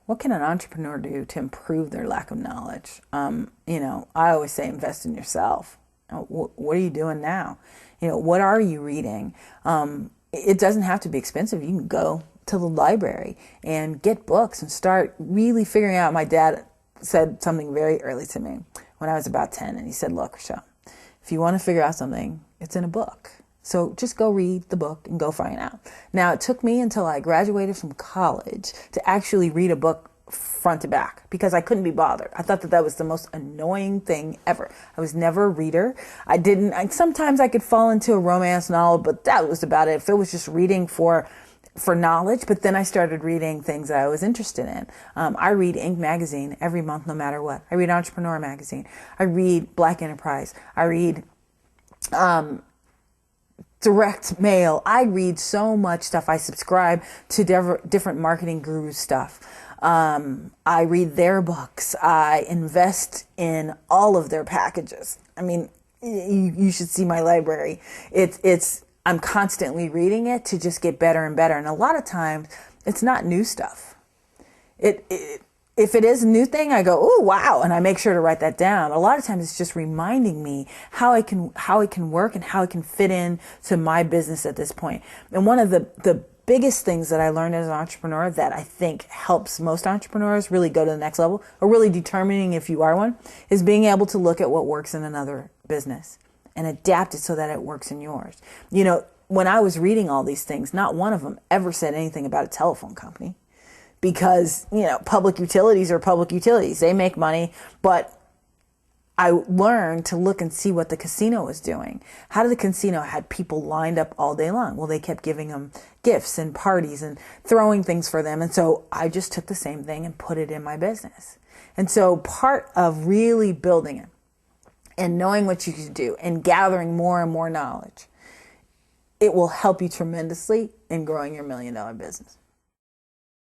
what can an entrepreneur do to improve their lack of knowledge? I always say invest in yourself. What are you doing now? What are you reading? It doesn't have to be expensive. You can go to the library and get books and start really figuring out. My dad said something very early to me when I was about 10, and he said, look, Richelle, if you want to figure out something, it's in a book. So just go read the book and go find out. Now, it took me until I graduated from college to actually read a book front to back because I couldn't be bothered. I thought that was the most annoying thing ever. I was never a reader. Sometimes I could fall into a romance novel, but that was about it. If it was just reading for knowledge, but then I started reading things that I was interested in. I read Inc. magazine every month, no matter what. I read Entrepreneur magazine. I read Black Enterprise. I read direct mail. I read so much stuff. I subscribe to different marketing guru stuff. I read their books. I invest in all of their packages. I mean, you should see my library. I'm constantly reading it to just get better and better. And a lot of times it's not new stuff. If it is a new thing, I go, oh, wow. And I make sure to write that down. A lot of times it's just reminding me how it can work and how it can fit in to my business at this point. And one of the biggest things that I learned as an entrepreneur that I think helps most entrepreneurs really go to the next level, or really determining if you are one, is being able to look at what works in another business and adapt it so that it works in yours. When I was reading all these things, not one of them ever said anything about a telephone company because, public utilities are public utilities. They make money, but I learned to look and see what the casino was doing. How did the casino had people lined up all day long? Well, they kept giving them gifts and parties and throwing things for them. And so I just took the same thing and put it in my business. And so part of really building it and knowing what you can do and gathering more and more knowledge, it will help you tremendously in growing your $1 million business.